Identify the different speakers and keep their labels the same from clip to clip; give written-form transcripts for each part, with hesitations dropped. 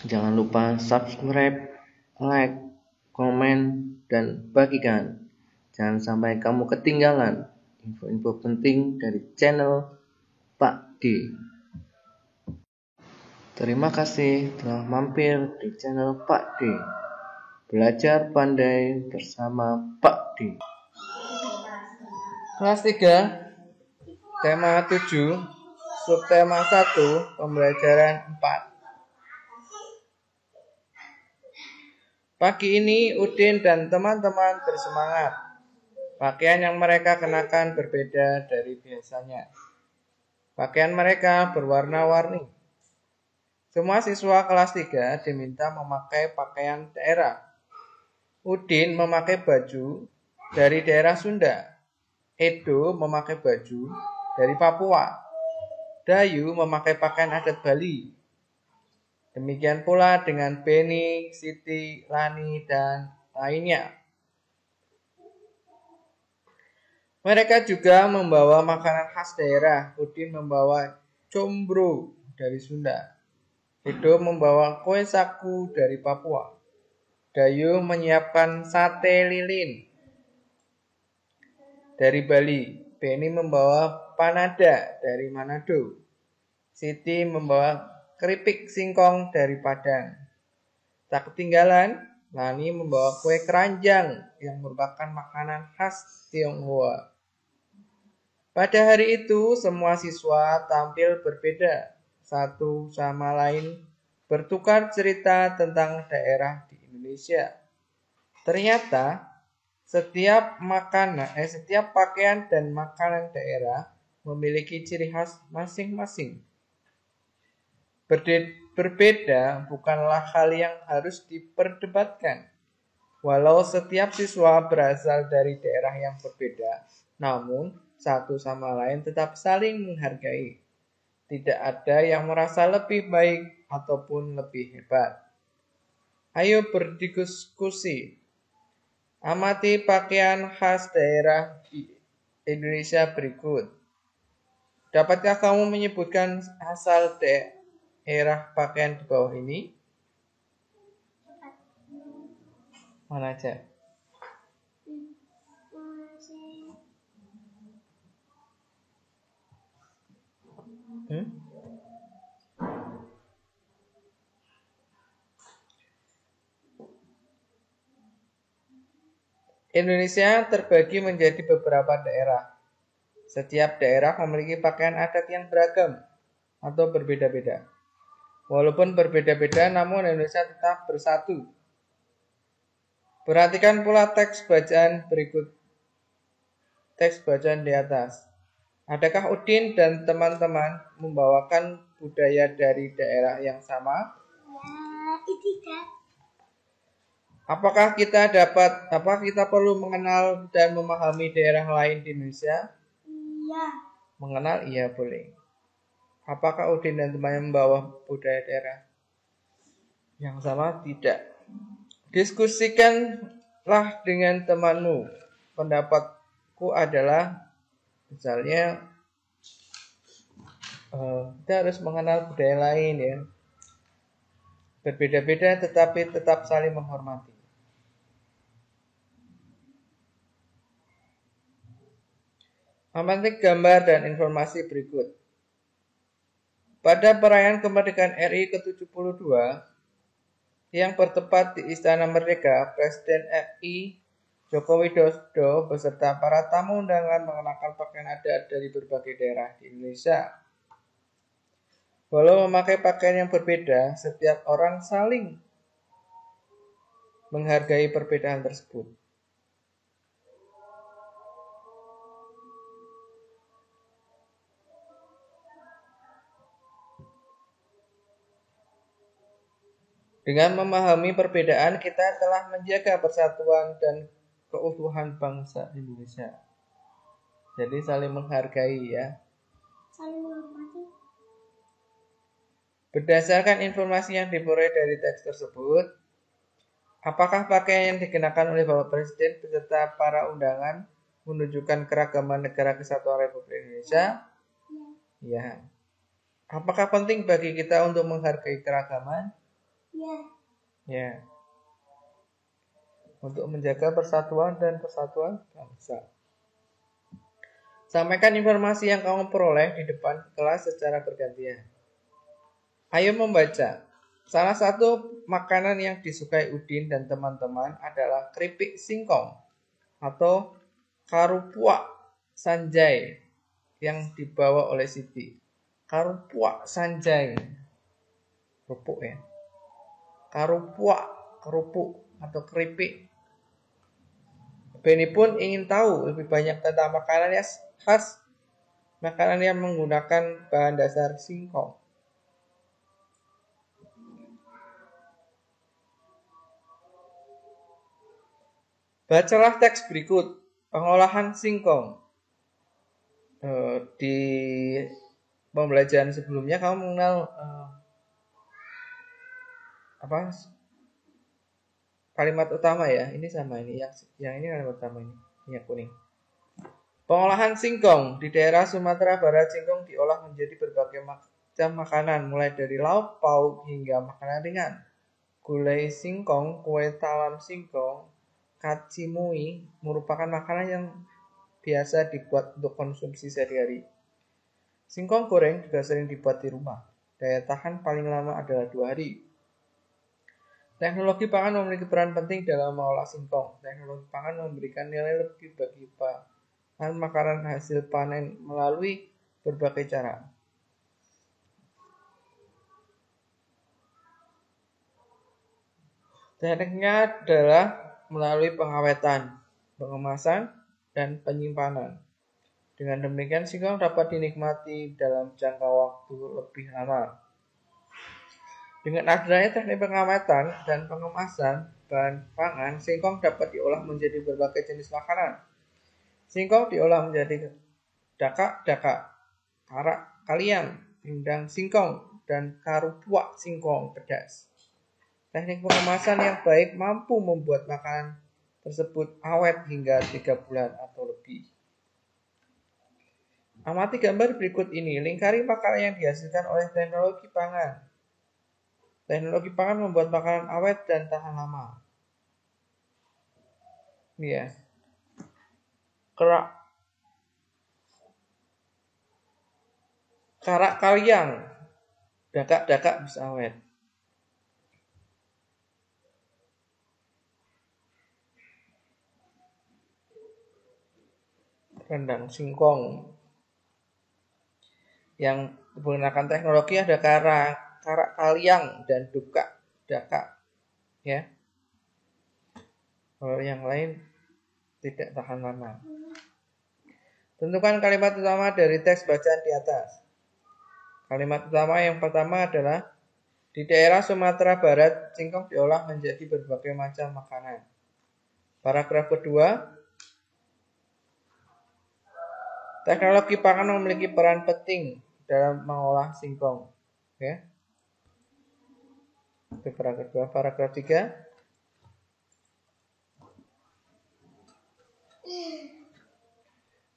Speaker 1: Jangan lupa subscribe, like, komen, dan bagikan. Jangan sampai kamu ketinggalan info-info penting dari channel Pak D. Terima kasih telah mampir di channel Pak D. Belajar pandai bersama Pak D. Kelas 3, tema 7, subtema 1, pembelajaran 4. Pagi ini Udin dan teman-teman bersemangat. Pakaian yang mereka kenakan berbeda dari biasanya. Pakaian mereka berwarna-warni. Semua siswa kelas 3 diminta memakai pakaian daerah. Udin memakai baju dari daerah Sunda. Edo memakai baju dari Papua. Dayu memakai pakaian adat Bali. Demikian pula dengan Beni, Siti, Lani, dan lainnya. Mereka juga membawa makanan khas daerah. Udin membawa combro dari Sunda. Edo membawa kue saku dari Papua. Dayu menyiapkan sate lilin dari Bali. Beni membawa panada dari Manado. Siti membawa keripik singkong dari Padang. Tak ketinggalan, Lani membawa kue keranjang yang merupakan makanan khas Tionghoa. Pada hari itu, semua siswa tampil berbeda, satu sama lain bertukar cerita tentang daerah di Indonesia. Ternyata, setiap pakaian dan makanan daerah memiliki ciri khas masing-masing. Berbeda bukanlah hal yang harus diperdebatkan. Walau setiap siswa berasal dari daerah yang berbeda, namun satu sama lain tetap saling menghargai. Tidak ada yang merasa lebih baik ataupun lebih hebat. Ayo berdiskusi. Amati pakaian khas daerah di Indonesia berikut. Dapatkah kamu menyebutkan asal daerah pakaian di bawah ini? Mana aja? Indonesia terbagi menjadi beberapa daerah. Setiap daerah memiliki pakaian adat yang beragam atau berbeda-beda. Walaupun berbeda-beda, namun Indonesia tetap bersatu. Perhatikan pula teks bacaan berikut. Teks bacaan di atas. Adakah Udin dan teman-teman membawakan budaya dari daerah yang sama?
Speaker 2: Tidak.
Speaker 1: Apakah kita perlu mengenal dan memahami daerah lain di Indonesia?
Speaker 2: Iya.
Speaker 1: Mengenal, iya boleh. Apakah Udin dan temannya membawa budaya daerah yang sama? Tidak. Diskusikanlah dengan temanmu. Pendapatku adalah, misalnya, kita harus mengenal budaya lain ya. Berbeda-beda tetapi tetap saling menghormati. Amati gambar dan informasi berikut. Pada perayaan kemerdekaan RI ke-72 yang bertepat di Istana Merdeka, Presiden RI Joko Widodo beserta para tamu undangan mengenakan pakaian adat dari berbagai daerah di Indonesia. Walau memakai pakaian yang berbeda, setiap orang saling menghargai perbedaan tersebut. Dengan memahami perbedaan, kita telah menjaga persatuan dan keutuhan bangsa Indonesia. Jadi saling menghargai ya.
Speaker 2: Saling menghormati.
Speaker 1: Berdasarkan informasi yang diperoleh dari teks tersebut, apakah pakaian yang dikenakan oleh Bapak Presiden beserta para undangan menunjukkan keragaman negara kesatuan Republik Indonesia? Ya. Apakah penting bagi kita untuk menghargai keragaman?
Speaker 2: Ya. Ya.
Speaker 1: Ya. Untuk menjaga persatuan dan kesatuan bangsa. Sampaikan informasi yang kamu peroleh di depan kelas secara bergantian. Ayo membaca. Salah satu makanan yang disukai Udin dan teman-teman adalah keripik singkong atau karupuak sanjay yang dibawa oleh Siti. Karupuak sanjay. Kerupuk ya. Karupuak, kerupuk atau keripik. Benny pun ingin tahu lebih banyak tentang makanan yang khas, makanan yang menggunakan bahan dasar singkong. Bacalah teks berikut. Pengolahan singkong. Di pembelajaran sebelumnya kamu mengenal kalimat utama ya. Ini sama ini. Yang ini kalimat utama ini. Yang kuning. Pengolahan singkong. Di daerah Sumatera Barat, singkong diolah menjadi berbagai macam makanan, mulai dari lauk pauk hingga makanan ringan. Gulai singkong, kue talam singkong, kacimui merupakan makanan yang biasa dibuat untuk konsumsi sehari-hari. Singkong goreng juga sering dibuat di rumah. Daya tahan paling lama adalah 2 hari. Teknologi pangan memiliki peran penting dalam mengolah singkong. Teknologi pangan memberikan nilai lebih bagi bahan makanan hasil panen melalui berbagai cara. Tekniknya adalah melalui pengawetan, pengemasan, dan penyimpanan. Dengan demikian, singkong dapat dinikmati dalam jangka waktu lebih lama. Dengan adanya teknik pengawetan dan pengemasan bahan pangan, singkong dapat diolah menjadi berbagai jenis makanan. Singkong diolah menjadi dakak-dakak, karak kaliang, pindang singkong, dan karupuak singkong pedas. Teknik pengemasan yang baik mampu membuat makanan tersebut awet hingga 3 bulan atau lebih. Amati gambar berikut ini. Lingkari makanan yang dihasilkan oleh teknologi pangan. Teknologi pangan membuat makanan awet dan tahan lama. Ya. Karak kaliang, dakak-dakak bisa awet. Rendang singkong yang menggunakan teknologi ada karak kaliang dan dakak, ya. Kalau yang lain tidak tahan lama. Tentukan kalimat utama dari teks bacaan di atas. Kalimat utama yang pertama adalah di daerah Sumatera Barat, singkong diolah menjadi berbagai macam makanan. Paragraf kedua, teknologi pangan memiliki peran penting dalam mengolah singkong. Ya. Itu paragraf kedua. Paragraf 3.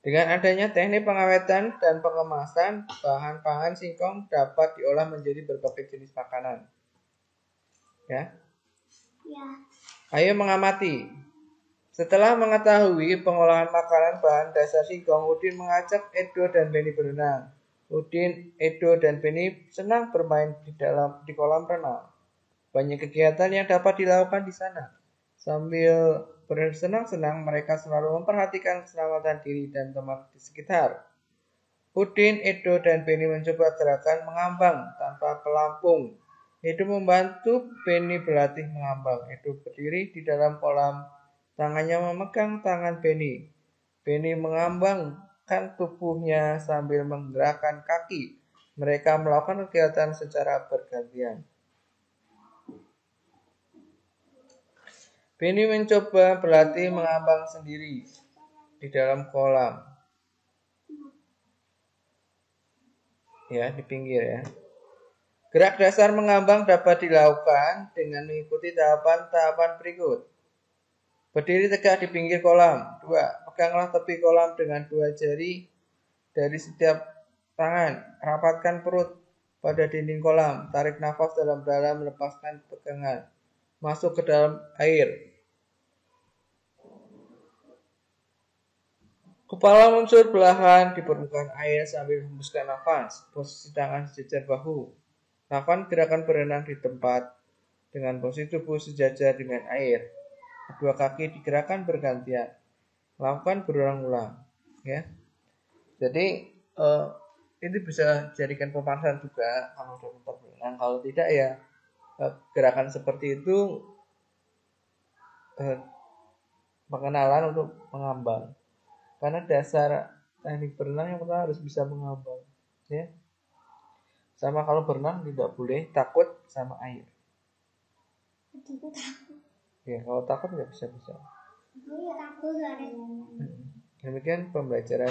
Speaker 1: Dengan adanya teknik pengawetan dan pengemasan, bahan pangan singkong dapat diolah menjadi berbagai jenis makanan. Ya.
Speaker 2: Ya.
Speaker 1: Ayo mengamati. Setelah mengetahui pengolahan makanan bahan dasar singkong, Udin mengajak Edo dan Benny berenang. Udin, Edo, dan Benny senang bermain di kolam renang. Banyak kegiatan yang dapat dilakukan di sana. Sambil bersenang-senang, mereka selalu memperhatikan keselamatan diri dan teman di sekitar. Udin, Edo, dan Benny mencoba gerakan mengambang tanpa pelampung. Edo membantu Benny berlatih mengambang. Edo berdiri di dalam kolam. Tangannya memegang tangan Benny. Benny mengambangkan tubuhnya sambil menggerakkan kaki. Mereka melakukan kegiatan secara bergantian. Benny mencoba berlatih mengambang sendiri di dalam kolam. Ya, di pinggir ya. Gerak dasar mengambang dapat dilakukan dengan mengikuti tahapan-tahapan berikut. Berdiri tegak di pinggir kolam. 2. Peganglah tepi kolam dengan 2 jari dari setiap tangan. Rapatkan perut pada dinding kolam. Tarik nafas dalam-dalam, melepaskan pegangan. Masuk ke dalam air. Kepala muncul perlahan di permukaan air sambil hembuskan nafas. Posisi tangan sejajar bahu. Lakukan gerakan berenang di tempat dengan posisi tubuh sejajar dengan air. Kedua kaki digerakkan bergantian. Lakukan berulang-ulang. Ya. Jadi ini bisa dijadikan pemanasan juga kalau udah pintar berenang. Kalau tidak ya gerakan seperti itu pengenalan untuk mengambang. Karena dasar teknik berenang yang pertama harus bisa mengambang. Ya. Sama kalau berenang tidak boleh takut sama air.
Speaker 2: Adikku takut.
Speaker 1: Ya, kalau takut nggak bisa.
Speaker 2: Aku ya takut soalnya.
Speaker 1: Demikian pembelajaran